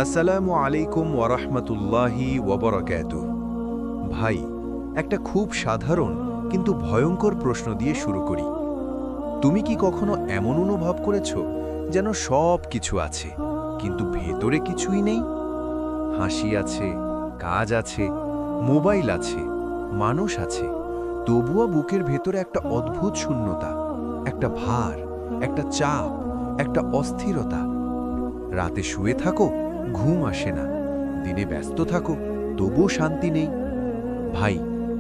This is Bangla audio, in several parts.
আসসালামু আলাইকুম ওয়ারাহমাতুল্লাহি ওয়াবারাকাতুহু। ভাই, একটা খুব সাধারণ কিন্তু ভয়ঙ্কর প্রশ্ন দিয়ে শুরু করি। তুমি কি কখনো এমন অনুভব করেছো যেন সব কিছু আছে কিন্তু ভেতরে কিছুই নেই? হাসি আছে, কাজ আছে, মোবাইল আছে, মানুষ আছে, তবুও বুকের ভেতরে একটা অদ্ভুত শূন্যতা, একটা ভার, একটা চাপ, একটা অস্থিরতা। রাতে শুয়ে থাকো, ঘুম আসে না, দিনে ব্যস্ত থাকো, তবুও শান্তি নেই। ভাই,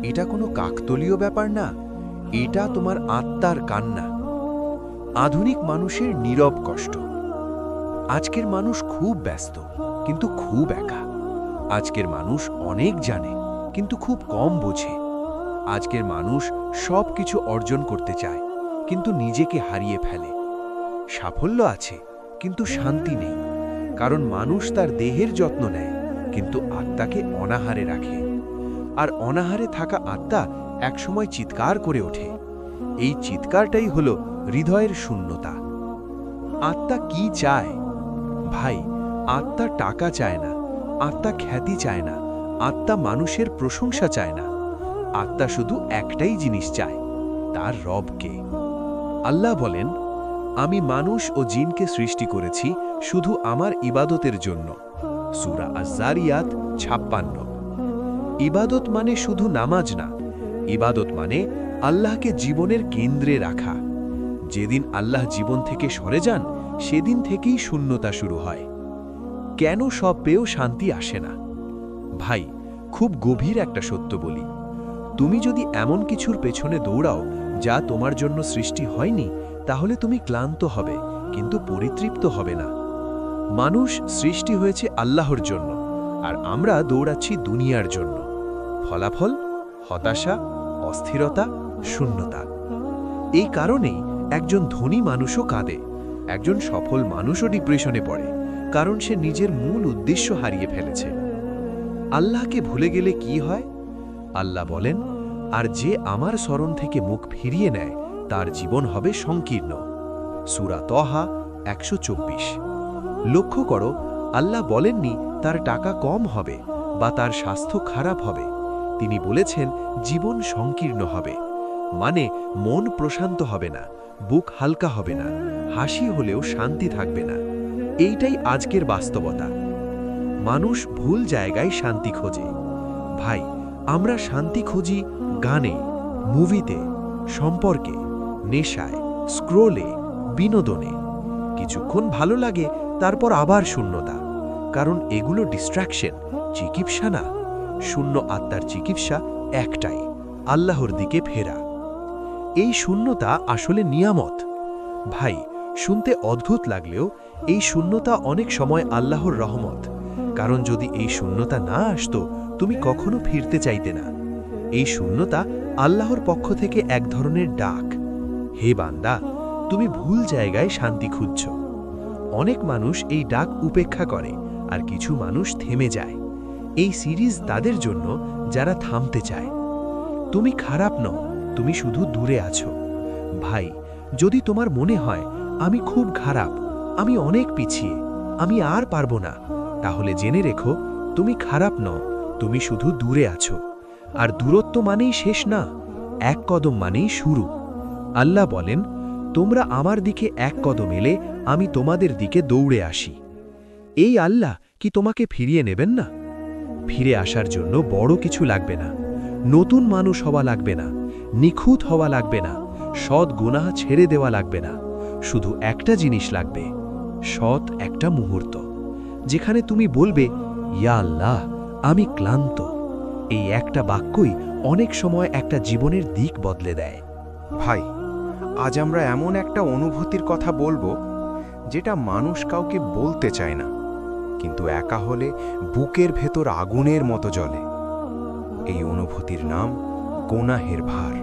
এটা কোনো কাকতলীয় ব্যাপার না, এটা তোমার আত্মার কান্না। আধুনিক মানুষের নীরব কষ্ট। আজকের মানুষ খুব ব্যস্ত কিন্তু খুব একা। আজকের মানুষ অনেক জানে কিন্তু খুব কম বোঝে। আজকের মানুষ সব কিছু অর্জন করতে চায় কিন্তু নিজেকে হারিয়ে ফেলে। সাফল্য আছে কিন্তু শান্তি নেই, কারণ মানুষ তার দেহের যত্ন নেয় কিন্তু আত্মাকে অনাহারে রাখে। আর অনাহারে থাকা আত্মা একসময় চিৎকার করে ওঠে। এই চিৎকারটাই হলো হৃদয়ের শূন্যতা। আত্মা কি চায়? ভাই, আত্মা টাকা চায় না, আত্মা খ্যাতি চায় না, আত্মা মানুষের প্রশংসা চায় না। আত্মা শুধু একটাই জিনিস চায়, তার রবকে। আল্লাহ বলেন, আমি মানুষ ও জিনকে সৃষ্টি করেছি শুধু আমার ইবাদতের জন্য। সূরা আয-যারিয়াত ৫৬। ইবাদত মানে শুধু নামাজ না, ইবাদত মানে আল্লাহকে জীবনের কেন্দ্রে রাখা। যেদিন আল্লাহ জীবন থেকে সরে যান, সেদিন থেকেই শূন্যতা শুরু হয়। কেন সব পেয়েও শান্তি আসে না? ভাই, খুব গভীর একটা সত্য বলি, তুমি যদি এমন কিছুর পেছনে দৌড়াও যা তোমার জন্য সৃষ্টি হয়নি, তাহলে তুমি ক্লান্ত হবে কিন্তু পরিতৃপ্ত হবে না। মানুষ সৃষ্টি হয়েছে আল্লাহর জন্য, আর আমরা দৌড়াচ্ছি দুনিয়ার জন্য। ফলাফল হতাশা, অস্থিরতা, শূন্যতা। এই কারণেই একজন ধনী মানুষও কাঁদে, একজন সফল মানুষও ডিপ্রেশনে পড়ে, কারণ সে নিজের মূল উদ্দেশ্য হারিয়ে ফেলেছে। আল্লাহকে ভুলে গেলে কি হয়? আল্লাহ বলেন, আর যে আমার স্মরণ থেকে মুখ ফিরিয়ে নেয় তার জীবন হবে সংকীর্ণ। সূরা তহা ১২৪। লক্ষ্য করো, আল্লাহ বলেননি তার টাকা কম হবে বা তার স্বাস্থ্য খারাপ হবে। তিনি বলেছেন জীবন সংকীর্ণ হবে, মানে মন প্রশান্ত হবে না, বুক হালকা হবে না, হাসি হলেও শান্তি থাকবে না। এইটাই আজকের বাস্তবতা। মানুষ ভুল জায়গায় শান্তি খোঁজে। ভাই, আমরা শান্তি খুঁজি গানে, মুভিতে, সম্পর্কে, নেশায়, স্ক্রোলে, বিনোদনে। কিছুক্ষণ ভালো লাগে, তারপর আবার শূন্যতা, কারণ এগুলো ডিস্ট্র্যাকশন, চিকিৎসা না। শূন্য আত্মার চিকিৎসা একটাই, আল্লাহর দিকে ফেরা। এই শূন্যতা আসলে নিয়ামত। ভাই, শুনতে অদ্ভুত লাগলেও এই শূন্যতা অনেক সময় আল্লাহর রহমত, কারণ যদি এই শূন্যতা না আসতো, তুমি কখনো ফিরতে চাইতে না। এই শূন্যতা আল্লাহর পক্ষ থেকে এক ধরনের ডাক। হে বান্দা, তুমি ভুল জায়গায় শান্তি খুঁজছ। অনেক মানুষ এই ডাক উপেক্ষা করে, আর কিছু মানুষ থেমে যায়। এই সিরিজ তাদের জন্য যারা থামতে চায়। তুমি খারাপ নও, তুমি শুধু দূরে আছো। ভাই, যদি তোমার মনে হয় আমি খুব খারাপ, আমি অনেক পিছিয়ে, আমি আর পারবো না, তাহলে জেনে রেখো, তুমি খারাপ নও, তুমি শুধু দূরে আছো। আর দূরত্ব মানেই শেষ না, এক কদম মানেই শুরু। আল্লাহ বলেন, তোমরা আমার দিকে এক কদম এলে আমি তোমাদের দিকে দৌড়ে আসি। এই আল্লাহ কি তোমাকে ফিরিয়ে নেবেন না? ফিরে আসার জন্য বড় কিছু লাগবে না, নতুন মানুষ হওয়া লাগবে না, নিখুঁত হওয়া লাগবে না, সৎ গুনাহ ছেড়ে দেওয়া লাগবে না। শুধু একটা জিনিস লাগবে, সৎ একটা মুহূর্ত, যেখানে তুমি বলবে, ইয়া আল্লাহ, আমি ক্লান্ত। এই একটা বাক্যই অনেক সময় একটা জীবনের দিক বদলে দেয়। ভাই, আজ আমরা এমন একটা অনুভূতির কথা বলবো যেটা মানুষ কাউকে বলতে চায় না, কিন্তু একা হলে বুকের ভেতর আগুনের মতো জ্বলে। এই অনুভূতির নাম গুনাহের ভার।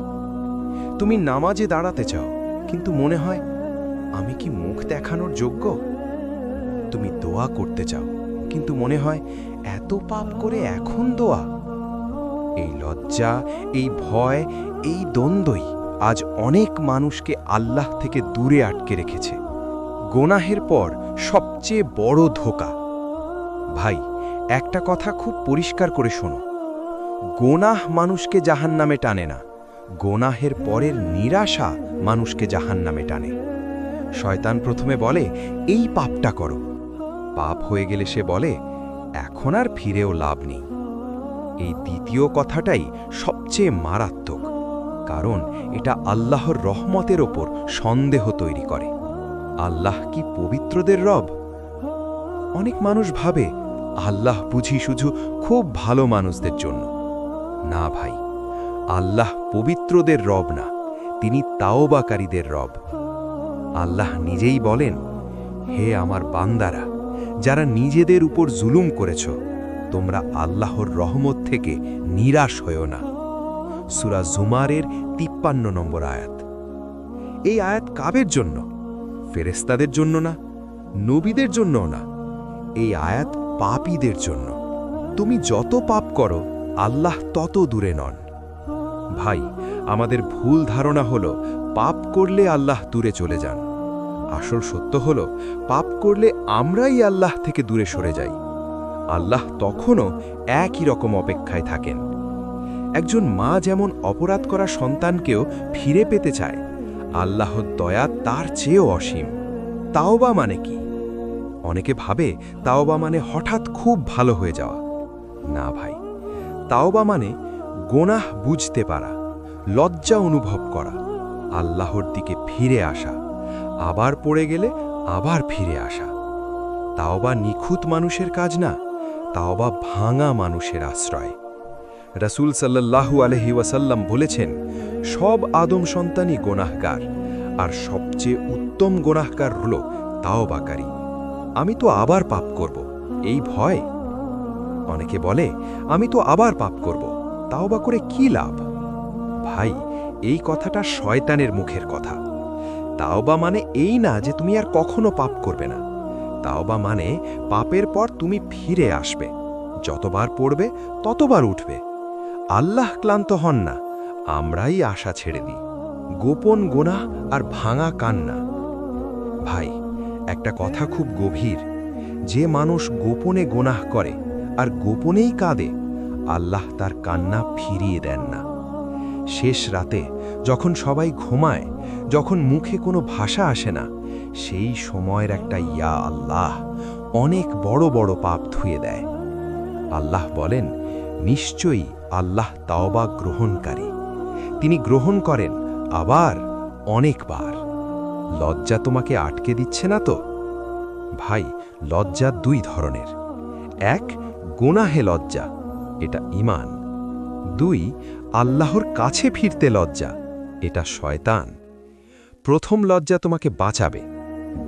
তুমি নামাজে দাঁড়াতে চাও, কিন্তু মনে হয়, আমি কি মুখ দেখানোর যোগ্য? তুমি দোয়া করতে চাও, কিন্তু মনে হয়, এত পাপ করে এখন দোয়া? এই লজ্জা, এই ভয়, এই দ্বন্দ্বই আজ অনেক মানুষকে আল্লাহ থেকে দূরে আটকে রেখেছে। গুনাহের পর সবচেয়ে বড় ধোঁকা। ভাই, একটা কথা খুব পরিষ্কার করে শোনো, গোনাহ মানুষকে জাহান্নামে টানে না, গোনাহের পরের নিরাশা মানুষকে জাহান্নামে টানে। শয়তান প্রথমে বলে এই পাপটা করো, পাপ হয়ে গেলে সে বলে এখন আর ফিরেও লাভ নেই। এই দ্বিতীয় কথাটাই সবচেয়ে মারাত্মক, কারণ এটা আল্লাহর রহমতের ওপর সন্দেহ তৈরি করে। আল্লাহ কি পবিত্রদের রব? অনেক মানুষ ভাবে আল্লাহ বুঝি শুধু খুব ভালো মানুষদের জন্য। না ভাই, আল্লাহ পবিত্রদের রব না, তিনি তাওবাকারীদের রব। আল্লাহ নিজেই বলেন, হে আমার বান্দারা, যারা নিজেদের উপর জুলুম করেছ, তোমরা আল্লাহর রহমত থেকে নিরাশ হয়েও না। সূরা জুমারের 53 নম্বর আয়াত। এই আয়াত কাদের জন্য? ফেরেশতাদের জন্য না, নবীদের জন্যও না, এই আয়াত পাপীদের জন্য। তুমি যত পাপ করো, আল্লাহ তত দূরে নন। ভাই, আমাদের ভুল ধারণা হলো পাপ করলে আল্লাহ দূরে চলে যান। আসল সত্য হলো পাপ করলে আমরাই আল্লাহ থেকে দূরে সরে যাই। আল্লাহ তখনও একই রকম অপেক্ষায় থাকেন। একজন মা যেমন অপরাধ করা সন্তানকেও ফিরে পেতে চায়, আল্লাহর দয়া তার চেয়েও অসীম। তাওবা মানে কি? অনেকে ভাবে তাওবা মানে হঠাৎ খুব ভালো হয়ে যাওয়া। না ভাই, তাওবা মানে গোনাহ বুঝতে পারা, লজ্জা অনুভব করা, আল্লাহর দিকে ফিরে আসা, আবার পড়ে গেলে আবার ফিরে আসা। তাওবা নিখুঁত মানুষের কাজ না, তাওবা ভাঙা মানুষের আশ্রয়। রাসূল সাল্লাল্লাহু আলাইহি ওয়াসাল্লাম বলেছেন, সব আদম সন্তানই গোনাহগার, আর সবচেয়ে উত্তম গোনাহগার হল তাওবাকারী। আমি তো আবার পাপ করব, এই ভয়। অনেকে বলে আমি তো আবার পাপ করব, তাওবা করে কি লাভ? ভাই, এই কথাটা শয়তানের মুখের কথা। তাওবা মানে এই না যে তুমি আর কখনো পাপ করবে না। তাওবা মানে পাপের পর তুমি ফিরে আসবে, যতবার পড়বে ততবার উঠবে। আল্লাহ ক্লান্ত হন না, আমরাই আশা ছেড়ে দিই। গোপন গোনাহ আর ভাঙা কান্না। ভাই, একটা কথা খুব গভীর, যে মানুষ গোপনে গোনাহ করে আর গোপনেই কাঁদে, আল্লাহ তার কান্না ফিরিয়ে দেন না। শেষ রাতে যখন সবাই ঘুমায়, যখন মুখে কোনো ভাষা আসে না, সেই সময়ের একটা ইয়া আল্লাহ অনেক বড় বড় পাপ ধুয়ে দেয়। আল্লাহ বলেন, নিশ্চয়ই আল্লাহ তাওবা গ্রহণকারী, তিনি গ্রহণ করেন আবার অনেকবার। লজ্জা তোমাকে আটকে দিচ্ছে না তো? ভাই, লজ্জা দুই ধরনের। এক, গুনাহে লজ্জা, এটা ঈমান। দুই, আল্লাহর কাছে ফিরতে লজ্জা, এটা শয়তান। প্রথম লজ্জা তোমাকে বাঁচাবে,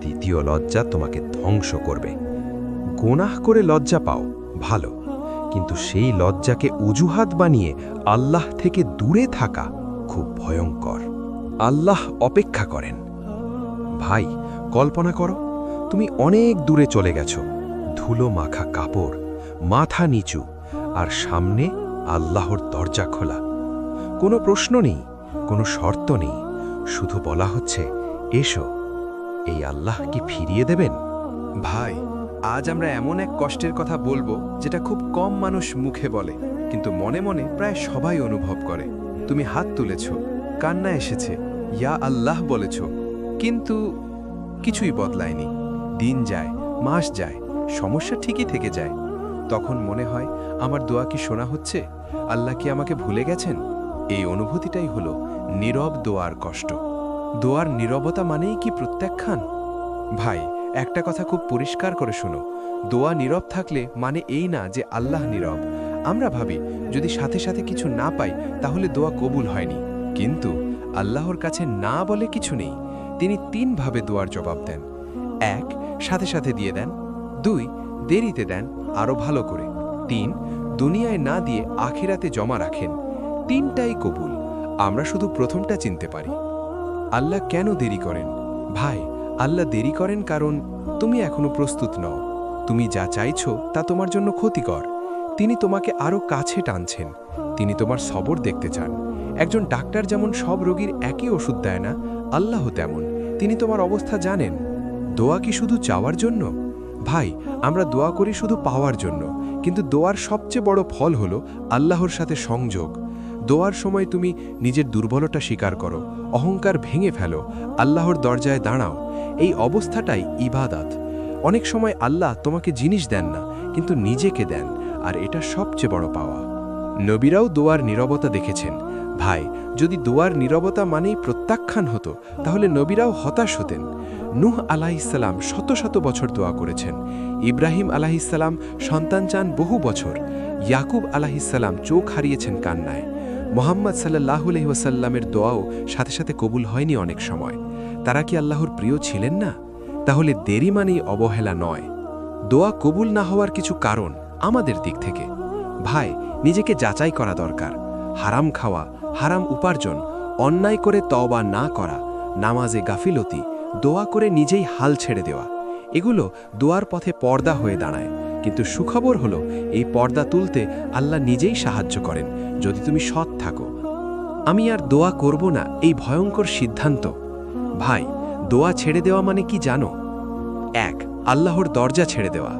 দ্বিতীয় লজ্জা তোমাকে ধ্বংস করবে। গোনাহ করে লজ্জা পাও, ভালো, কিন্তু সেই লজ্জাকে অজুহাত বানিয়ে আল্লাহ থেকে দূরে থাকা খুব ভয়ঙ্কর। আল্লাহ অপেক্ষা করেন। ভাই, কল্পনা করো, তুমি অনেক দূরে চলে গেছো, ধুলো মাখা কাপড়, মাথা নিচু, আর সামনে আল্লাহর দরজা খোলা। কোনো প্রশ্ন নেই, কোনো শর্ত নেই, শুধু বলা হচ্ছে এসো। এই আল্লাহ কি ফিরিয়ে দেবেন? ভাই, আজ আমরা এমন এক কষ্টের কথা বলবো যেটা খুব কম মানুষ মুখে বলে, কিন্তু মনে মনে প্রায় সবাই অনুভব করে। তুমি হাত তুলেছ, কান্না এসেছে, ইয়া আল্লাহ বলেছ, কিন্তু কিছুই বদলায়নি। দিন যায়, মাস যায়, সমস্যা ঠিকই থেকে যায়। তখন মনে হয় আমার দোয়া কি শোনা হচ্ছে? আল্লাহ কি আমাকে ভুলে গেছেন? এই অনুভূতিটাই হলো নীরব দোয়ার কষ্ট। দোয়ার নীরবতা মানেই কি প্রত্যাখ্যান? ভাই, একটা কথা খুব পরিষ্কার করে শোনো, দোয়া নীরব থাকলে মানে এই না যে আল্লাহ নীরব। আমরা ভাবি যদি সাথে সাথে কিছু না পাই তাহলে দোয়া কবুল হয়নি, কিন্তু আল্লাহর কাছে না বলে কিছু নেই। তিনি 3 ভাবে দোয়ার জবাব দেন। 1, সাথে সাথে দিয়ে দেন। 2, দেরিতে দেন আরো ভালো করে। 3, দুনিয়ায় না দিয়ে আখিরাতে জমা রাখেন। 3টাই কবুল। আমরা শুধু প্রথমটা চিনতে পারি। আল্লাহ কেন দেরি করেন? ভাই, আল্লাহ দেরি করেন কারণ তুমি এখনো প্রস্তুত নও। তুমি যা চাইছো তা তোমার জন্য ক্ষতিকর। তিনি তোমাকে আরো কাছে টানছেন। তিনি তোমার সবর দেখতে চান। একজন ডাক্তার যেমন সব রোগীর একই ওষুধ দেয় না, আল্লাহ তেমন। তিনি তোমার অবস্থা জানেন। দোয়া কি শুধু চাওয়ার জন্য? ভাই, আমরা দোয়া করি শুধু পাওয়ার জন্য, কিন্তু দোয়ার সবচেয়ে বড় ফল হলো আল্লাহর সাথে সংযোগ। দোয়ার সময় তুমি নিজের দুর্বলতা স্বীকার করো, অহংকার ভেঙে ফেলো, আল্লাহর দরজায় দাঁড়াও। এই অবস্থাটাই ইবাদত। অনেক সময় আল্লাহ তোমাকে জিনিস দেন না, কিন্তু নিজেকে দেন, আর এটা সবচেয়ে বড় পাওয়া। নবীরাও দোয়ার নীরবতা দেখেছেন। ভাই, যদি দোয়ার নীরবতা মানেই প্রত্যাখ্যান হতো, তাহলে নবীরাও হতাশ হতেন। নূহ আলাইহিসসালাম শত শত বছর দোয়া করেছেন। ইব্রাহিম আলাইহিসসালাম সন্তান চান বহু বছর। ইয়াকুব আলাইহিসসালাম চোখ হারিয়েছেন কান্নায়। মোহাম্মদ সাল্লাল্লাহু আলাইহি ওয়াসাল্লামের দোয়াও সাথে সাথে কবুল হয়নি অনেক সময়। তারা কি আল্লাহর প্রিয় ছিলেন না? তাহলে দেরি মানেই অবহেলা নয়। দোয়া কবুল না হওয়ার কিছু কারণ আমাদের দিক থেকে। ভাই, নিজেকে যাচাই করা দরকার। হারাম খাওয়া, হারাম উপার্জন, অন্যায় করে তওবা না করা, নামাজে গাফিলতি, দোয়া করে নিজেই হাল ছেড়ে দেওয়া, এগুলো দোয়ার পথে পর্দা হয়ে দাঁড়ায়। কিন্তু সুখবর হলো, এই পর্দা তুলতে আল্লাহ নিজেই সাহায্য করেন, যদি তুমি সৎ থাকো। আমি আর দোয়া করব না, এই ভয়ঙ্কর সিদ্ধান্ত। ভাই, দোয়া ছেড়ে দেওয়া মানে কি জানো? 1. আল্লাহর দরজা ছেড়ে দেওয়া।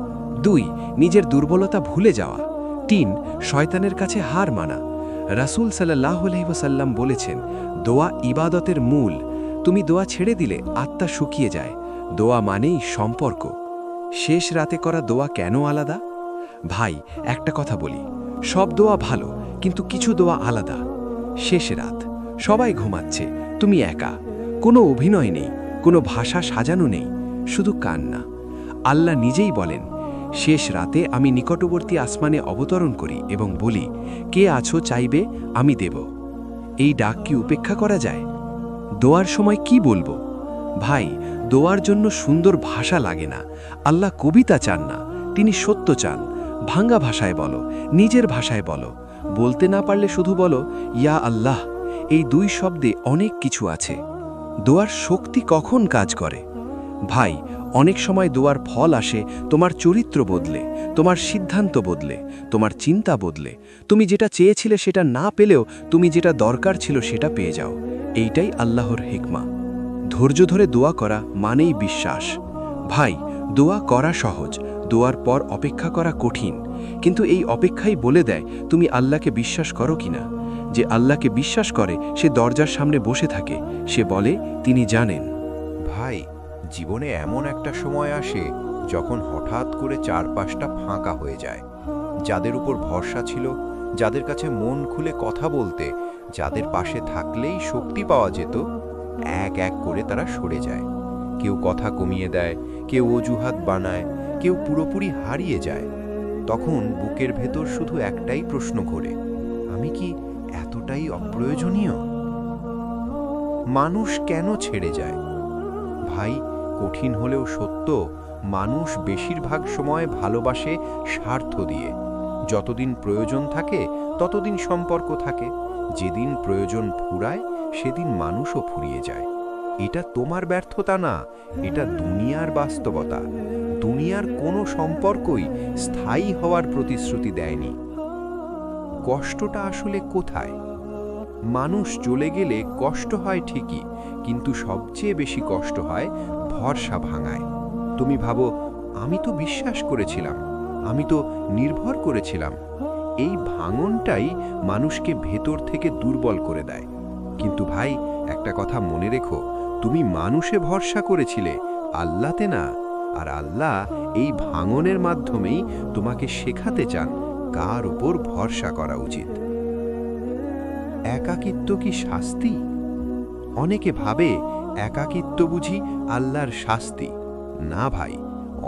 2. নিজের দুর্বলতা ভুলে যাওয়া। 3. শয়তানের কাছে হার মানা। রাসূল সাল্লাল্লাহু আলাইহি ওয়াসাল্লাম বলেছেন, দোয়া ইবাদতের মূল। তুমি দোয়া ছেড়ে দিলে আত্মা শুকিয়ে যায়। দোয়া মানেই সম্পর্ক। শেষ রাতে করা দোয়া কেন আলাদা? ভাই, একটা কথা বলি, সব দোয়া ভালো, কিন্তু কিছু দোয়া আলাদা। শেষ রাত, সবাই ঘুমাচ্ছে, তুমি একা, কোনো অভিনয় নেই, কোনো ভাষা সাজানো নেই, শুধু কান্না। আল্লাহ নিজেই বলেন, শেষ রাতে আমি নিকটবর্তী আসমানে অবতরণ করি এবং বলি, কে আছো চাইবে, আমি দেব। এই ডাক কি উপেক্ষা করা যায়? দোয়ার সময় কি বলবো? ভাই, দোয়ার জন্য সুন্দর ভাষা লাগে না। আল্লাহ কবিতা চান না, তিনি সত্য চান। ভাঙ্গা ভাষায় বলো, নিজের ভাষায় বলো। বলতে না পারলে শুধু বলো, ইয়া আল্লাহ। এই 2 শব্দে অনেক কিছু আছে। দোয়ার শক্তি কখন কাজ করে? ভাই, অনেক সময় দোয়ার ফল আসে তোমার চরিত্র বদলে, তোমার সিদ্ধান্ত বদলে, তোমার চিন্তা বদলে। তুমি যেটা চেয়েছিলে সেটা না পেলেও তুমি যেটা দরকার ছিল সেটা পেয়ে যাও। এইটাই আল্লাহর হিকমা। ধৈর্য ধরে দোয়া করা মানেই বিশ্বাস। ভাই, দোয়া করা সহজ, দোয়ার পর অপেক্ষা করা কঠিন। কিন্তু এই অপেক্ষাই বলে দেয় তুমি আল্লাহকে বিশ্বাস করো কিনা। যে আল্লাহকে বিশ্বাস করে সে দরজার সামনে বসে থাকে, সে বলে তিনি জানেন। ভাই, জীবনে এমন একটা সময় আসে যখন হঠাৎ করে চারপাশটা ফাঁকা হয়ে যায়। যাদের উপর ভরসা ছিল, যাদের কাছে মন খুলে কথা বলতে, যাদের পাশে থাকলেই শক্তি পাওয়া যেত, এক এক করে তারা সরে যায়। কেউ কথা কমিয়ে দেয়, কেউ অজুহাত বানায়, কেউ পুরোপুরি হারিয়ে যায়। তখন বুকের ভেতর শুধু একটাই প্রশ্ন ঘোরে, আমি কি এতটাই অপ্রয়োজনীয়? মানুষ কেন ছেড়ে যায়? ভাই, কঠিন হলেও সত্য, মানুষ বেশিরভাগ সময় ভালোবাসে স্বার্থ দিয়ে। যতদিন প্রয়োজন থাকে ততদিন সম্পর্ক থাকে। যেদিন প্রয়োজন ফুরায় সেদিন মানুষও ফুরিয়ে যায়। এটা তোমার ব্যর্থতা না, এটা দুনিয়ার বাস্তবতা। দুনিয়ার কোনো সম্পর্কই স্থায়ী হওয়ার প্রতিশ্রুতি দেয়নি। কষ্টটা আসলে কোথায়? মানুষ চলে গেলে কষ্ট হয় ঠিকই, কিন্তু সবচেয়ে বেশি কষ্ট হয় ভরসা ভাঙায়। তুমি ভাবো, আমি তো বিশ্বাস করেছিলাম, আমি তো নির্ভর করেছিলাম। এই ভাঙনটাই মানুষকে ভেতর থেকে দুর্বল করে দেয়। কিন্তু ভাই, একটা কথা মনে রেখো, তুমি মানুষে ভরসা করেছিলে, আল্লাহতে না। আর আল্লাহ এই ভাঙনের মাধ্যমেই তোমাকে শেখাতে চান কার উপর ভরসা করা উচিত। একাকিত্ব কি শাস্তি? অনেকে ভাবে একাকিত্ব বুঝি আল্লাহর শাস্তি। না ভাই,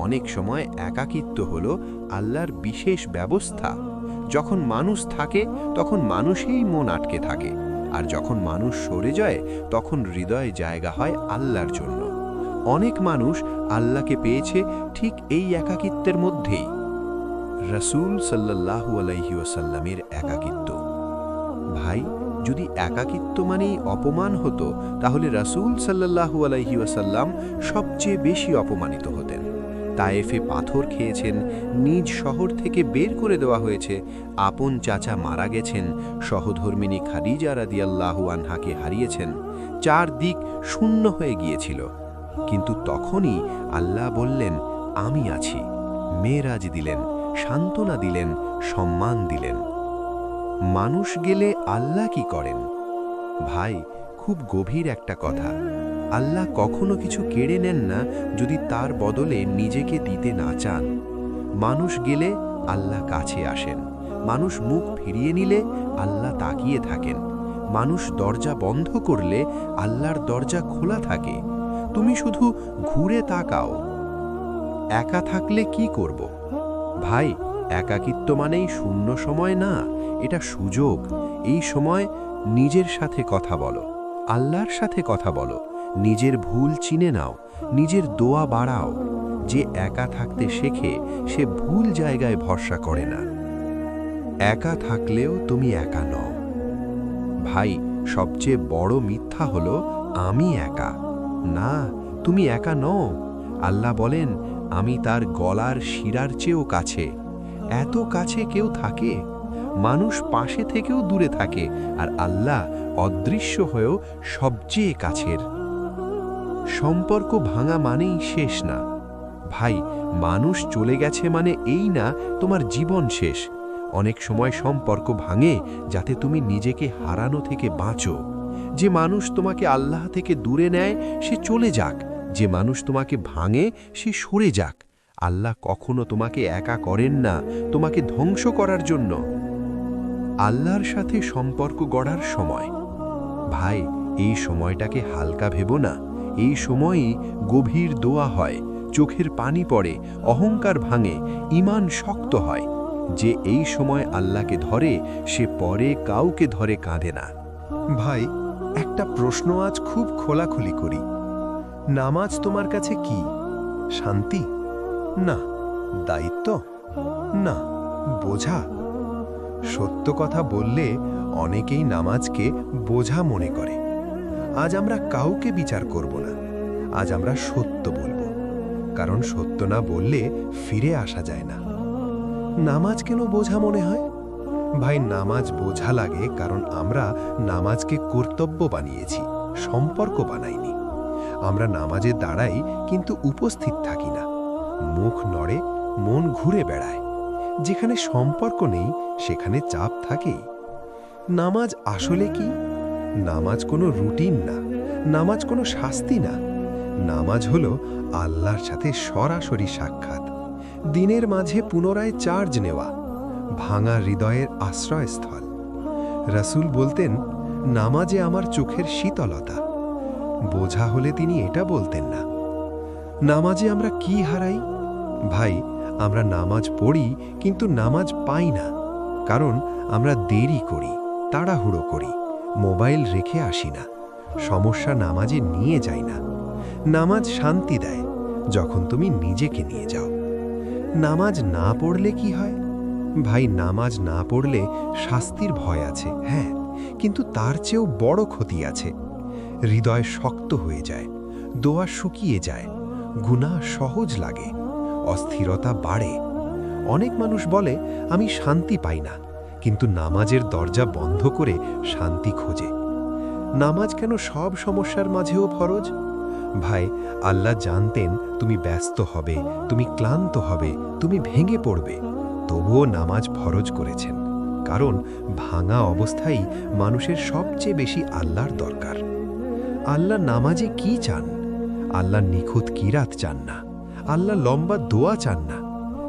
অনেক সময় একাকিত্ব হলো আল্লাহর বিশেষ ব্যবস্থা। যখন মানুষ থাকে তখন মানুষেই মন আটকে থাকে, আর যখন মানুষ সরে যায় তখন হৃদয়ে জায়গা হয় আল্লাহর জন্য। অনেক মানুষ আল্লাহকে পেয়েছে ঠিক এই একাকিত্বের মধ্যেই। রাসূল সাল্লাল্লাহু আলাইহি ওয়াসাল্লামের একাকিত্ব। ভাই, যদি একাকিত্ব মানেই অপমান হতো, তাহলে রাসূল সাল্লাল্লাহু আলাইহি ওয়াসাল্লাম সবচেয়ে বেশি অপমানিত হতেন। তায়েফে পাথর খেয়েছেন, নিজ শহর থেকে বের করে দেওয়া হয়েছে, আপন চাচা মারা গেছেন, সহধর্মিনী খাদিজা রাদিয়াল্লাহু আনহাকে হারিয়েছেন, চারদিক শূন্য হয়ে গিয়েছিল। কিন্তু তখনই আল্লাহ বললেন, আমি আছি, মেরাজ দিলেন, সান্ত্বনা দিলেন, সম্মান দিলেন। মানুষ গেলে আল্লাহ কি করেন? ভাই, খুব গভীর একটা কথা। আল্লাহ কখনো কিছু কেড়ে নেন না যদি তার বদলে নিজেকে দিতে না চান। মানুষ গেলে আল্লাহ কাছে আসেন, মানুষ মুখ ফিরিয়ে নিলে আল্লাহ তাকিয়ে থাকেন, মানুষ দরজা বন্ধ করলে আল্লাহর দরজা খোলা থাকে। তুমি শুধু ঘুরে তাকাও। একা থাকলে কি করব? ভাই, একাকিত্ব মানেই শূন্য সময় না, এটা সুযোগ। এই সময় নিজের সাথে কথা বলো, আল্লাহর সাথে কথা বলো, নিজের ভুল চিনে নাও, নিজের দোয়া বাড়াও। যে একা থাকতে শেখে সে ভুল জায়গায় ভরসা করে না। একা থাকলেও তুমি একা নও। ভাই, সবচেয়ে বড় মিথ্যা হলো আমি একা। না, তুমি একা নও। আল্লাহ বলেন, আমি তার গলার শিরার চেয়েও কাছে। এত কাছে কেউ থাকে? মানুষ পাশে থেকেও দূরে থাকে, আর আল্লাহ অদৃশ্য হয়েও সবচেয়ে কাছের। সম্পর্ক ভাঙা মানেই শেষ না। ভাই, মানুষ চলে গেছে মানে এই না তোমার জীবন শেষ। অনেক সময় সম্পর্ক ভাঙে যাতে তুমি নিজেকে হারানো থেকে বাঁচো। যে মানুষ তোমাকে আল্লাহ থেকে দূরে নেয় সে চলে যাক, যে মানুষ তোমাকে ভাঙে সে সরে যাক। আল্লাহ কখনো তোমাকে একা করেন না, তোমাকে ধ্বংস করার জন্য। আল্লাহর সাথে সম্পর্ক গড়ার সময়। ভাই, এই সময়টাকে হালকা ভেবো না। এই সময়ই গভীর দোয়া হয়, চোখের পানি পড়ে, অহংকার ভাঙে, ঈমান শক্ত হয়। যে এই সময় আল্লাহকে ধরে সে পরে কাউকে ধরে কাঁদে না। ভাই, একটা প্রশ্ন আজ খুব খোলাখুলি করি। নামাজ তোমার কাছে কি? শান্তি? না। দায়িত্ব? না। বোঝা? সত্য কথা বললে অনেকেই নামাজকে বোঝা মনে করে। আজ আমরা কাউকে বিচার করব না, আজ আমরা সত্য বলবো, কারণ সত্য না বললে ফিরে আসা যায় না। নামাজ কেন বোঝা মনে হয়? ভাই, নামাজ বোঝা লাগে কারণ আমরা নামাজকে কর্তব্য বানিয়েছি, সম্পর্ক বানাইনি। আমরা নামাজে দাঁড়াই কিন্তু উপস্থিত থাকি না। মুখ নড়ে, মন ঘুরে বেড়ায়। যেখানে সম্পর্ক নেই সেখানে চাপ থাকেই। নামাজ আসলে কি? নামাজ কোনো রুটিন না, নামাজ কোনো শাস্তি না। নামাজ হলো আল্লাহর সাথে সরাসরি সাক্ষাৎ, দিনের মাঝে পুনরায় চার্জ নেওয়া, ভাঙা হৃদয়ের আশ্রয়স্থল। রাসূল বলতেন, নামাজে আমার চোখের শীতলতা। বোঝা হলে তিনি এটা বলতেন না। নামাজে আমরা কি হারাই? ভাই, আমরা নামাজ পড়ি কিন্তু নামাজ পাই না, কারণ আমরা দেরি করি, তাড়াহুড়ো করি, মোবাইল রেখে আসি না, সমস্যা নামাজে নিয়ে যাই না। নামাজ শান্তি দেয় যখন তুমি নিজেকে নিয়ে যাও। নামাজ না পড়লে কি হয়? ভাই, নামাজ না পড়লে শাস্তির ভয় আছে, হ্যাঁ, কিন্তু তার চেয়েও বড় ক্ষতি আছে। হৃদয় শক্ত হয়ে যায়, দোয়া শুকিয়ে যায়, গুনাহ সহজ লাগে, অস্থিরতা বাড়ে। অনেক মানুষ বলে, আমি শান্তি পাই না, কিন্তু নামাজের দরজা বন্ধ করে শান্তি খোঁজে। নামাজ কেন সব সমস্যার মাঝেও ফরজ? ভাই, আল্লাহ জানতেন তুমি ব্যস্ত হবে, তুমি ক্লান্ত হবে, তুমি ভেঙে পড়বে, তবুও নামাজ ফরজ করেছেন, কারণ ভাঙা অবস্থায় মানুষের সবচেয়ে বেশি আল্লাহর দরকার। আল্লাহ নামাজে কি চান? আল্লাহ নিখুঁত কিরাত চান না, আল্লাহ লম্বা দোয়া চান না।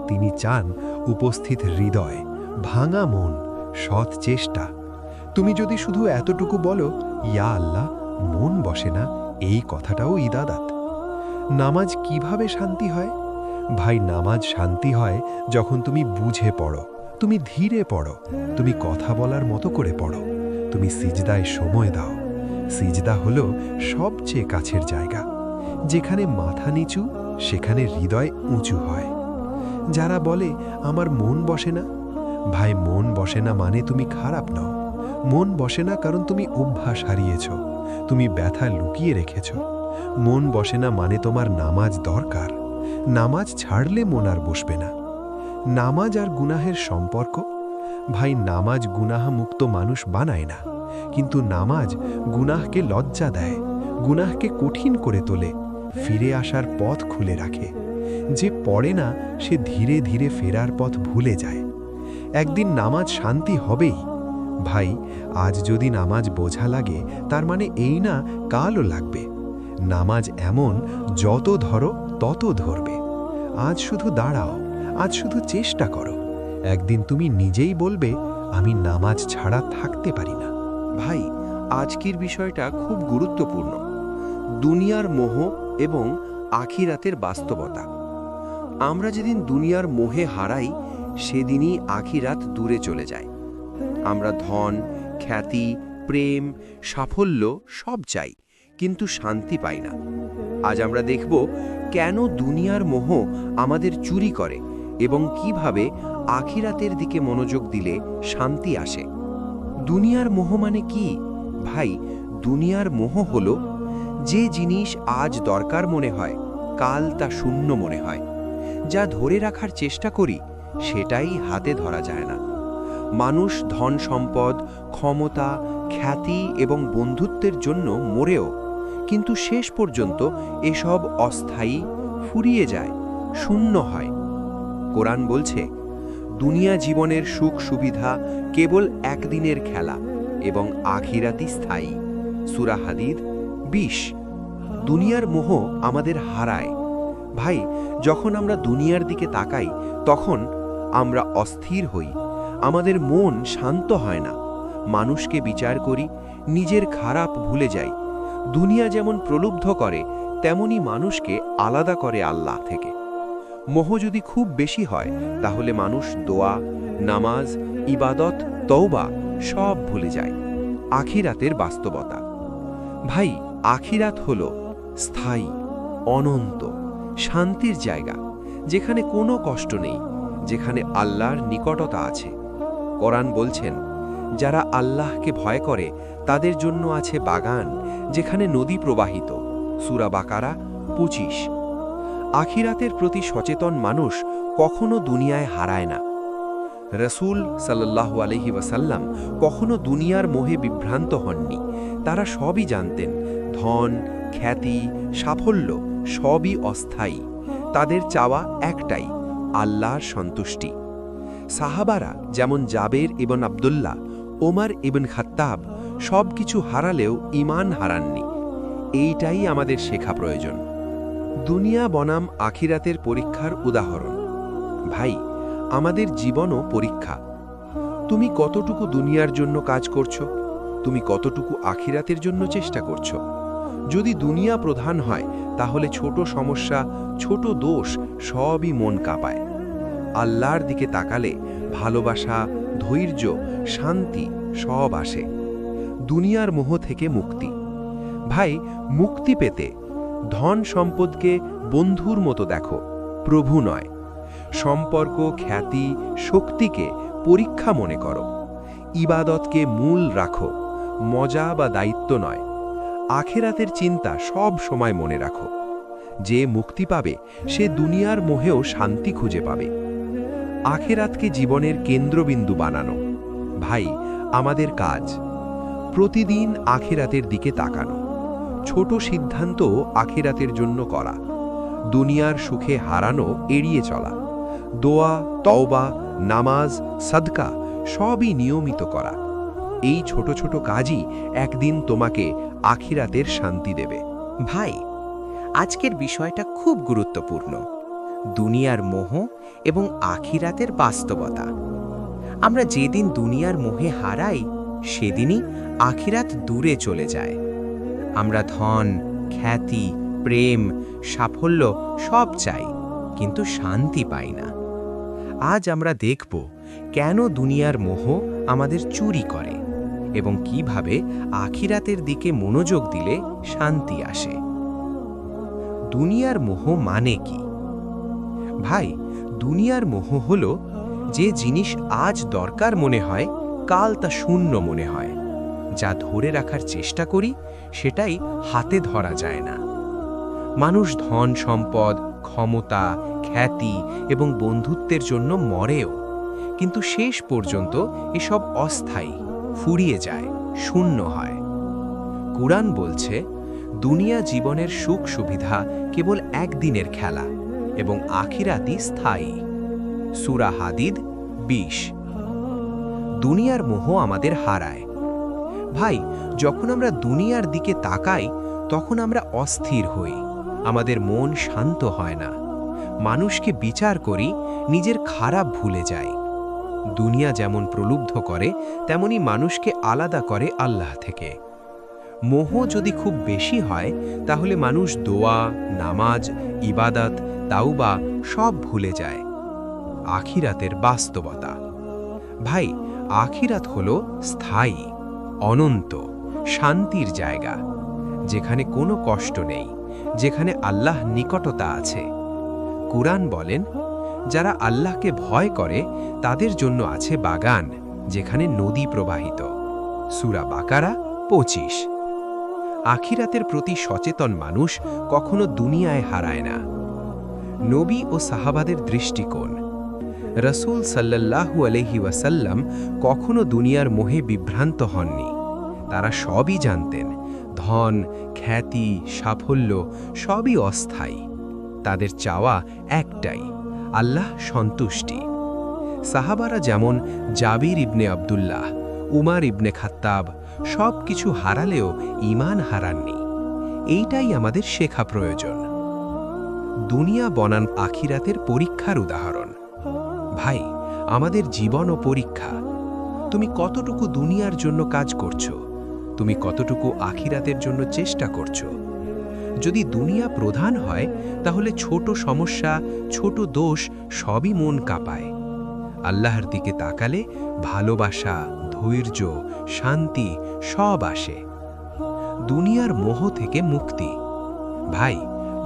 তিনি চান উপস্থিত হৃদয়, ভাঙা মন, সৎ চেষ্টা। তুমি যদি শুধু এতটুকু বলো, ইয়া আল্লাহ, মন বসে না, এই কথাটাও ইবাদত। নামাজ কিভাবে শান্তি হয়? ভাই, নামাজ শান্তি হয় যখন তুমি বুঝে পড়ো, তুমি ধীরে পড়ো, তুমি কথা বলার মতো করে পড়ো, তুমি সিজদায় সময় দাও। সিজদা হলো সবচেয়ে কাছের জায়গা। যেখানে মাথা নিচু সেখানে হৃদয় উঁচু হয়। যারা বলে আমার মন বসে না, ভাই, মন বসে না মানে তুমি খারাপ নও। মন বসে না কারণ তুমি অভ্যাস হারিয়েছ, তুমি ব্যথা লুকিয়ে রেখেছ। মন বসে না মানে তোমার নামাজ দরকার। নামাজ ছাড়লে মন আর বসবে না। নামাজ আর গুনাহের সম্পর্ক? ভাই, নামাজ গুনাহ মুক্ত মানুষ বানায় না, কিন্তু নামাজ গুনাহকে লজ্জা দেয়, গুনাহকে কঠিন করে তোলে, ফিরে আসার পথ খুলে রাখে। যে পড়ে না সে ধীরে ধীরে ফেরার পথ ভুলে যায়। একদিন নামাজ শান্তি হবেই। ভাই, আজ যদি নামাজ বোঝা লাগে তার মানে এই না কালও লাগবে। নামাজ এমন, যত ধরো তত ধরবে। আজ শুধু দাঁড়াও, আজ শুধু চেষ্টা করো। একদিন তুমি নিজেই বলবে, আমি নামাজ ছাড়া থাকতে পারি না। ভাই, আজকের বিষয়টা খুব গুরুত্বপূর্ণ। দুনিয়ার মোহ এবং আখিরাতের বাস্তবতা। আমরা যেদিন দুনিয়ার মোহে হারাই, সেদিনই আখিরাত দূরে চলে যায়। আমরা ধন, খ্যাতি, প্রেম, সাফল্য সব চাই, কিন্তু শান্তি পাই না। আজ আমরা দেখব কেন দুনিয়ার মোহ আমাদের চুরি করে এবং কিভাবে আখিরাতের দিকে মনোযোগ দিলে শান্তি আসে। দুনিয়ার মোহ মানে কি? ভাই, দুনিয়ার মোহ হলো যে জিনিস আজ দরকার মনে হয়, কাল তা শূন্য মনে হয়। যা ধরে রাখার চেষ্টা করি, সেটাই হাতে ধরা যায় না। মানুষ ধন সম্পদ, ক্ষমতা, খ্যাতি এবং বন্ধুত্বের জন্য মরেও, কিন্তু শেষ পর্যন্ত এসব অস্থায়ী, ফুরিয়ে যায়, শূন্য হয়। কোরআন বলছে, দুনিয়া জীবনের সুখ সুবিধা কেবল একদিনের খেলা এবং আখিরাতি স্থায়ী। সূরা হাদীদ 20। দুনিয়ার মোহ আমাদের হারায়। ভাই, যখন আমরা দুনিয়ার দিকে তাকাই, তখন আমরা অস্থির হই। আমাদের মন শান্ত হয় না। মানুষকে বিচার করি, নিজের খারাপ ভুলে যাই। দুনিয়া যেমন প্রলুব্ধ করে, তেমনি মানুষকে আলাদা করে আল্লাহ থেকে। মোহ যদি খুব বেশি হয়, তাহলে মানুষ দোয়া, নামাজ, ইবাদত, তওবা সব ভুলে যায়। আখিরাতের বাস্তবতা। ভাই, আখিরাত হলো স্থায়ী, অনন্ত, শান্তির জায়গা, যেখানে কোনো কষ্ট নেই, যেখানে আল্লাহর নিকটতা আছে। কোরআন বলছেন, যারা আল্লাহকে ভয় করে তাদের জন্য আছে বাগান, যেখানে নদী প্রবাহিত। সূরা বাকারা 25। আখিরাতের প্রতি সচেতন মানুষ কখনো দুনিয়ায় হারায় না। রাসূল সাল্লাল্লাহু আলাইহি ওয়াসাল্লাম কখনো দুনিয়ার মোহে বিভ্রান্ত হননি। তারা সবই জানতেন, ধন, খ্যাতি, সাফল্য সবই অস্থায়ী। তাদের চাওয়া একটাই, আল্লাহর সন্তুষ্টি। সাহাবারা যেমন জাবের ইবন আব্দুল্লাহ, ওমর ইবন খাত্তাব সবকিছু হারালেও ঈমান হারাননি। এইটাই আমাদের শেখা প্রয়োজন। দুনিয়া বনাম আখিরাতের পরীক্ষার উদাহরণ। ভাই, আমাদের জীবনও পরীক্ষা। তুমি কতটুকু দুনিয়ার জন্য কাজ করছো? তুমি কতটুকু আখিরাতের জন্য চেষ্টা করছো? যদি দুনিয়া প্রধান হয়, তাহলে ছোট সমস্যা, ছোট দোষ সবই মন কাঁপায়। আল্লাহর দিকে তাকালে ভালোবাসা, ধৈর্য, শান্তি সব আসে। দুনিয়ার মোহ থেকে মুক্তি। ভাই, মুক্তি পেতে ধন সম্পদকে বন্ধুর মতো দেখো, প্রভু নয়। সম্পর্ক, খ্যাতি, শক্তিকে পরীক্ষা মনে করো। ইবাদতকে মূল রাখো, মজা বা দায়িত্ব নয়। আখিরাতের চিন্তা সব সময় মনে রাখো। যে মুক্তি পাবে, সে দুনিয়ার মোহেও শান্তি খুঁজে পাবে। আখিরাতকে জীবনের কেন্দ্রবিন্দু বানানো। ভাই, আমাদের কাজ প্রতিদিন আখিরাতের দিকে তাকানো, ছোট সিদ্ধান্ত আখিরাতের জন্য করা, দুনিয়ার সুখে হারানো এড়িয়ে চলা, দোয়া, তওবা, নামাজ, সাদকা সবই নিয়মিত করা। এই ছোট ছোট কাজই একদিন তোমাকে আখিরাতের শান্তি দেবে। ভাই, আজকের বিষয়টা খুব গুরুত্বপূর্ণ। দুনিয়ার মোহ এবং আখিরাতের বাস্তবতা। আমরা যেদিন দুনিয়ার মোহে হারাই, সেদিনই আখিরাত দূরে চলে যায়। আমরা ধন, খ্যাতি, প্রেম, সাফল্য সব চাই, কিন্তু শান্তি পাই না। আজ আমরা দেখব কেন দুনিয়ার মোহ আমাদের চুরি করে এবং কিভাবে আখিরাতের দিকে মনোযোগ দিলে শান্তি আসে। দুনিয়ার মোহ মানে কি? ভাই, দুনিয়ার মোহ হলো যে জিনিস আজ দরকার মনে হয়, কাল তা শূন্য মনে হয়। যা ধরে রাখার চেষ্টা করি, সেটাই হাতে ধরা যায় না। মানুষ ধন সম্পদ, ক্ষমতা, খ্যাতি এবং বন্ধুত্বের জন্য মরেও, কিন্তু শেষ পর্যন্ত এসব অস্থায়ী, ফুরিয়ে যায়, শূন্য হয়। কুরআন বলছে, দুনিয়া জীবনের সুখ সুবিধা কেবল একদিনের খেলা এবং আখিরাতই স্থায়ী। সূরা হাদিদ 20। দুনিয়ার মোহ আমাদের হারায়। ভাই, যখন আমরা দুনিয়ার দিকে তাকাই তখন আমরা অস্থির হই, আমাদের মন শান্ত হয় না, মানুষকে বিচার করি, নিজের খারাপ ভুলে যাই। দুনিয়া যেমন প্রলুব্ধ করে তেমনি মানুষকে আলাদা করে আল্লাহ থেকে। মোহ যদি খুব বেশি হয় তাহলে মানুষ দোয়া, নামাজ, ইবাদত, তাওবা সব ভুলে যায়। আখিরাতের বাস্তবতা। ভাই, আখিরাত হলো স্থায়ী, অনন্ত, শান্তির জায়গা, যেখানে কোনো কষ্ট নেই, যেখানে আল্লাহ নিকটতা আছে। কুরআন বলেন, যারা আল্লাহকে ভয় করে তাদের জন্য আছে বাগান, যেখানে নদী প্রবাহিত। সূরা বাকারা 25। আখিরাতের প্রতি সচেতন মানুষ কখনো দুনিয়ায় হারায় না। নবী ও সাহাবাদের দৃষ্টিকোণ। রাসূল সাল্লাল্লাহু আলাইহি ওয়াসাল্লাম কখনো দুনিয়ার মোহে বিভ্রান্ত হননি। তারা সবই জানতেন, ধন, খ্যাতি, সাফল্য সবই অস্থায়ী। তাদের চাওয়া একটাই, আল্লাহ সন্তুষ্টি। সাহাবারা যেমন জাবির ইবনে আব্দুল্লাহ, উমার ইবনে খাত্তাব সব কিছু হারালেও ঈমান হারাননি। এইটাই আমাদের শেখা প্রয়োজন। দুনিয়া বনাম আখিরাতের পরীক্ষার উদাহরণ। ভাই, আমাদের জীবনও পরীক্ষা। তুমি কতটুকু দুনিয়ার জন্য কাজ করছো, তুমি কতটুকু আখিরাতের জন্য চেষ্টা করছো। যদি দুনিয়া প্রধান হয় তাহলে ছোট সমস্যা, ছোট দোষ সবই মন কাঁপায়। আল্লাহর দিকে তাকালে ভালোবাসা, ধৈর্য, শান্তি সব আসে। দুনিয়ার মোহ থেকে মুক্তি। ভাই,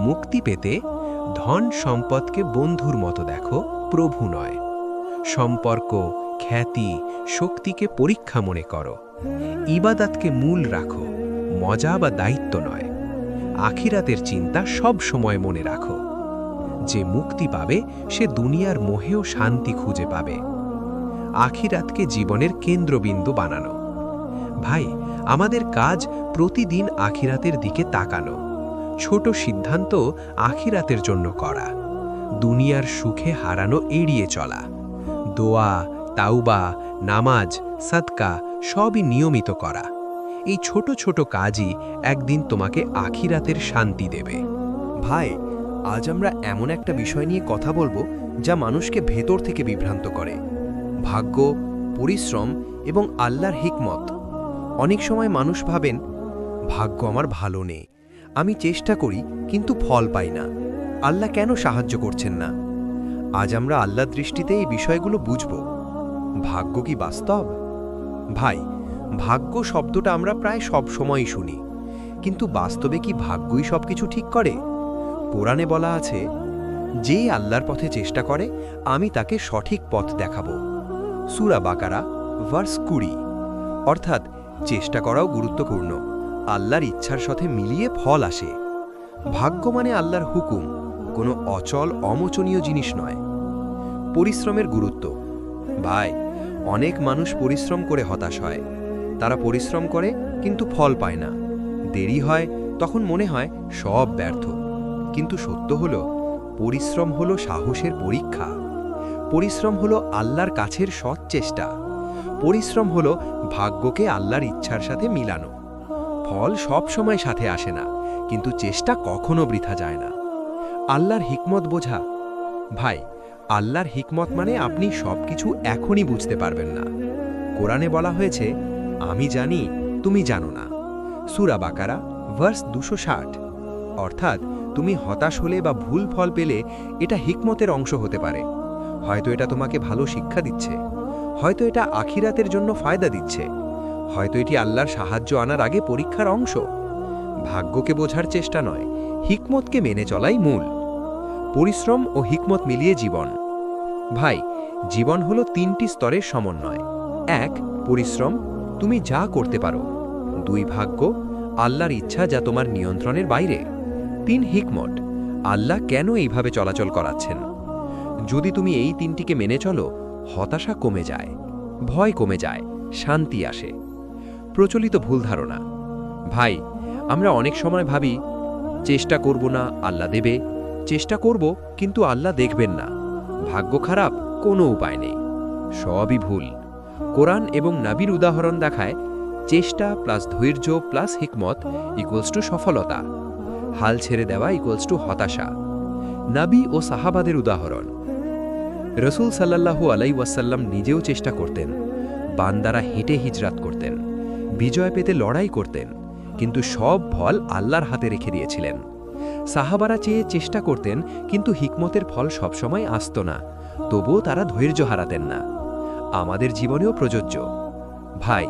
মুক্তি পেতে ধন সম্পদকে বন্ধুর মতো দেখো, প্রভু নয়। সম্পর্ক, খ্যাতি, শক্তিকে পরীক্ষা মনে করো। ইবাদতকে মূল রাখো, মজা বা দায়িত্ব নয়। আখিরাতের চিন্তা সব সময় মনে রাখো। যে মুক্তি পাবে সে দুনিয়ার মোহেও শান্তি খুঁজে পাবে। আখিরাতকে জীবনের কেন্দ্রবিন্দু বানানো। ভাই, আমাদের কাজ প্রতিদিন আখিরাতের দিকে তাকানো। ছোট সিদ্ধান্ত আখিরাতের জন্য করা। দুনিয়ার সুখে হারানো এড়িয়ে চলা। দোয়া, তাওবা, নামাজ, সাদকা সবই নিয়মিত করা। এই ছোট ছোট কাজই একদিন তোমাকে আখিরাতের শান্তি দেবে। ভাই, আজ আমরা এমন একটা বিষয় নিয়ে কথা বলবো যা মানুষকে ভেতর থেকে বিভ্রান্ত করে। ভাগ্য, পরিশ্রম এবং আল্লাহর হিকমত। অনেক সময় মানুষ ভাবেন, ভাগ্য আমার ভালো নেই, আমি চেষ্টা করি কিন্তু ফল পাই না, আল্লাহ কেন সাহায্য করছেন না? আজ আমরা আল্লাহর দৃষ্টিতে এই বিষয়গুলো বুঝব। ভাগ্য কি বাস্তব? ভাই, ভাগ্য শব্দটা আমরা প্রায় সব সময়ই শুনি, কিন্তু বাস্তবে কি ভাগ্যই সবকিছু ঠিক করে? কোরআনে বলা আছে, যেই আল্লাহর পথে চেষ্টা করে আমি তাকে সঠিক পথ দেখাবো। সূরা বাকারা ভার্স 20। অর্থাৎ চেষ্টা করাও গুরুত্বপূর্ণ, আল্লাহর ইচ্ছার সাথে মিলিয়ে ফল আসে। ভাগ্য মানে আল্লাহর হুকুম, কোনো অচল অমোচনীয় জিনিস নয়। পরিশ্রমের গুরুত্ব। ভাই, অনেক মানুষ পরিশ্রম করে হতাশ হয়। তারা পরিশ্রম করে কিন্তু ফল পায় না, দেরি হয়, তখন মনে হয় সব ব্যর্থ। কিন্তু সত্য হলো, পরিশ্রম হলো সাহসের পরীক্ষা। পরিশ্রম হলো আল্লাহর কাছের সৎ চেষ্টা। পরিশ্রম হলো ভাগ্যকে আল্লাহর ইচ্ছার সাথে মিলানো। ফল সব সময় সাথে আসে না, কিন্তু চেষ্টা কখনো বৃথা যায় না। আল্লাহর হিকমত বোঝা। ভাই, আল্লাহর হিকমত মানে আপনি সবকিছু এখনই বুঝতে পারবেন না। কোরআনে বলা হয়েছে, আমি জানি তুমি জানো না। সূরা বাকারা ভার্স 260। অর্থাৎ তুমি হতাশ হলে বা ভুল ফল পেলে এটা হিকমতের অংশ হতে পারে। হয়তো এটা তোমাকে ভালো শিক্ষা দিচ্ছে, হয়তো এটা আখিরাতের জন্য ফায়দা দিচ্ছে, হয়তো এটি আল্লাহর সাহায্য আনার আগে পরীক্ষার অংশ। ভাগ্যকে বোঝার চেষ্টা নয়, হিকমতকে মেনে চলাই মূল। পরিশ্রম ও হিকমত মিলিয়ে জীবন। ভাই, জীবন হলো 3টি স্তরের সমন্বয়। 1, পরিশ্রম, তুমি যা করতে পারো। 2, ভাগ্য, আল্লাহর ইচ্ছা যা তোমার নিয়ন্ত্রণের বাইরে। 3, হিকমত, আল্লাহ কেন এইভাবে চলাচল করাচ্ছেন। যদি তুমি এই 3টিকে মেনে চলো, হতাশা কমে যায়, ভয় কমে যায়, শান্তি আসে। প্রচলিত ভুল ধারণা। ভাই, আমরা অনেক সময় ভাবি, চেষ্টা করব না, আল্লাহ দেবে। চেষ্টা করব কিন্তু আল্লাহ দেখবেন না, ভাগ্য খারাপ, কোনো উপায় নেই, সবই ভুল। কোরআন এবং নাবির উদাহরণ দেখায় চেষ্টা প্লাস ধৈর্য প্লাস হিকমত ইকুয়ালস টু সফলতা, হাল ছেড়ে দেওয়া ইকুয়ালস টু হতাশা। নাবি ও সাহাবাদের উদাহরণ, রসুল সাল্লাল্লাহু আলাইহি ওয়াসাল্লাম নিজেও চেষ্টা করতেন, বান্দারা হেঁটে হিজরাত করতেন, বিজয় পেতে লড়াই করতেন, কিন্তু সব ফল আল্লাহর হাতে রেখে দিয়েছিলেন। সাহাবারা চেয়ে চেষ্টা করতেন, কিন্তু হিকমতের ফল সবসময় আসত না, তবুও তারা ধৈর্য হারাতেন না। আমাদের জীবনেও প্রযোজ্য। ভাই,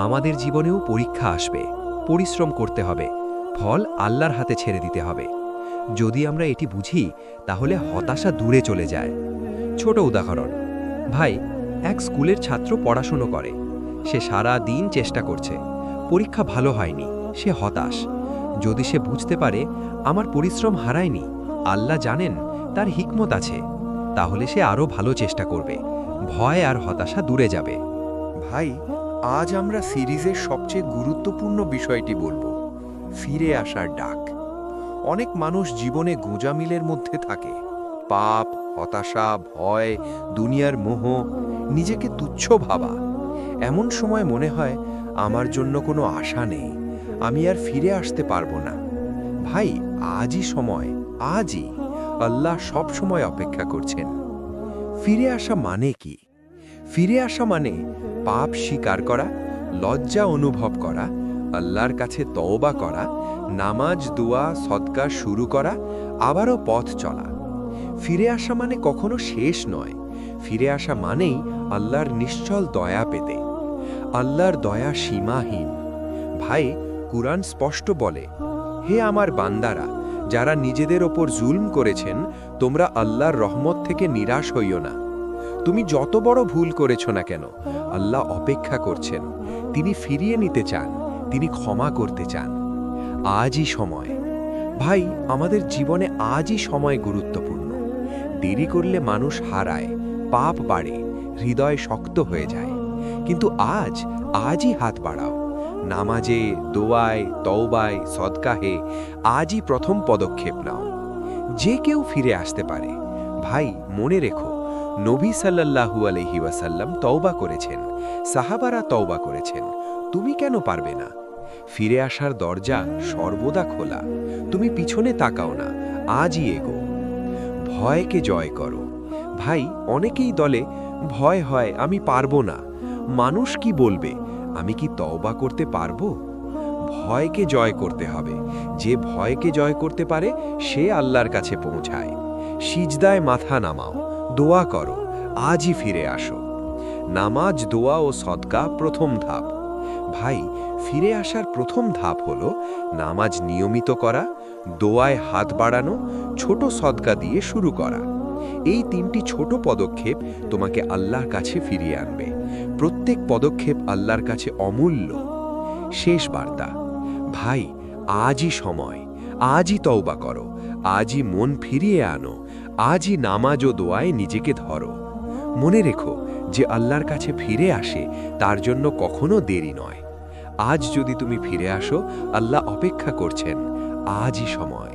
আমাদের জীবনেও পরীক্ষা আসবে, পরিশ্রম করতে হবে, ফল আল্লাহর হাতে ছেড়ে দিতে হবে। যদি আমরা এটি বুঝি তাহলে হতাশা দূরে চলে যায়। ছোট উদাহরণ, ভাই, এক স্কুলের ছাত্র পড়াশুনো করে, সে সারা দিন চেষ্টা করছে, পরীক্ষা ভালো হয়নি, সে হতাশ। যদি সে বুঝতে পারে আমার পরিশ্রম হারায়নি, আল্লাহ জানেন তার হিকমত আছে, তাহলে সে আরও ভালো চেষ্টা করবে, ভয় আর হতাশা দূরে যাবে। ভাই, আজ আমরা সিরিজের সবচেয়ে গুরুত্বপূর্ণ বিষয়টি বলবো, ফিরে আসার ডাক। অনেক মানুষ জীবনে গোঁজামিলের মধ্যে থাকে, পাপ, হতাশা, ভয়, দুনিয়ার মোহ, নিজেকে তুচ্ছ ভাবা। এমন সময় মনে হয় আমার জন্য কোনো আশা নেই, আমি আর ফিরে আসতে পারবো না। ভাই, আজই সময়, আজই। আল্লাহ সব সময় অপেক্ষা করছেন। ফিরে আসা মানে কি? ফিরে আসা মানে পাপ স্বীকার করা, লজ্জা অনুভব করা, আল্লাহর কাছে তওবা করা, নামাজ, দোয়া, সদকা শুরু করা, আবারও পথ চলা। ফিরে আসা মানে কখনো শেষ নয়। ফিরে আসা মানেই আল্লাহর নিশ্চল দয়া পেতে। আল্লাহর দয়া সীমাহীন। ভাই, কুরআন স্পষ্ট বলে, হে আমার বান্দারা, যারা নিজেদের ওপর জুলম করেছেন, তোমরা আল্লাহর রহমত থেকে নিরাশ হইও না। তুমি যত বড় ভুল করেছ না কেন, আল্লাহ অপেক্ষা করছেন, তিনি ফিরিয়ে নিতে চান, তিনি ক্ষমা করতে চান। আজই সময়। ভাই, আমাদের জীবনে আজই সময় গুরুত্বপূর্ণ। দেরি করলে মানুষ হারায়, পাপ বাড়ে, হৃদয় শক্ত হয়ে যায়। কিন্তু আজই হাত বাড়াও। নামাজে, দোয়ায়, তওবায়, সদকাহে আজই প্রথম পদক্ষেপ নাও। যে কেউ ফিরে আসতে পারে। ভাই, মনে রেখো, নবী সাল্লাল্লাহু আলাইহি ওয়াসাল্লাম তওবা করেছেন, সাহাবারা তওবা করেছেন, তুমি কেন পারবে না? ফিরে আসার দরজা সর্বদা খোলা। তুমি পিছনে তাকাও না, আজই এগো। ভয়কে জয় করো। ভাই, অনেকেই দলে ভয় হয়, আমি পারবো না, মানুষ কি বলবে, আমি কি তওবা করতে পারবো? ভয়কে জয় করতে হবে। যে ভয়কে জয় করতে পারে সে আল্লাহর কাছে পৌঁছায়। সিজদায় মাথা নামাও, দোয়া করো, আজই ফিরে আসো। নামাজ, দোয়া ও সদকা প্রথম ধাপ। ভাই, ফিরে আসার প্রথম ধাপ হলো নামাজ নিয়মিত করা, দোয়ায় হাত বাড়ানো, ছোট সদকা দিয়ে শুরু করা। এই তিনটি ছোট পদক্ষেপ তোমাকে আল্লাহর কাছে ফিরিয়ে আনবে। প্রত্যেক পদক্ষেপ আল্লাহর কাছে অমূল্য। শেষ বার্তা, ভাই, আজই সময়, আজই তওবা করো, আজই মন ফিরিয়ে আনো, আজই নামাজ ও দোয়ায় নিজেকে ধরো। মনে রেখো, যে আল্লাহর কাছে ফিরে আসে তার জন্য কখনো দেরি নয়। আজ যদি তুমি ফিরে আসো, আল্লাহ অপেক্ষা করছেন, আজই সময়।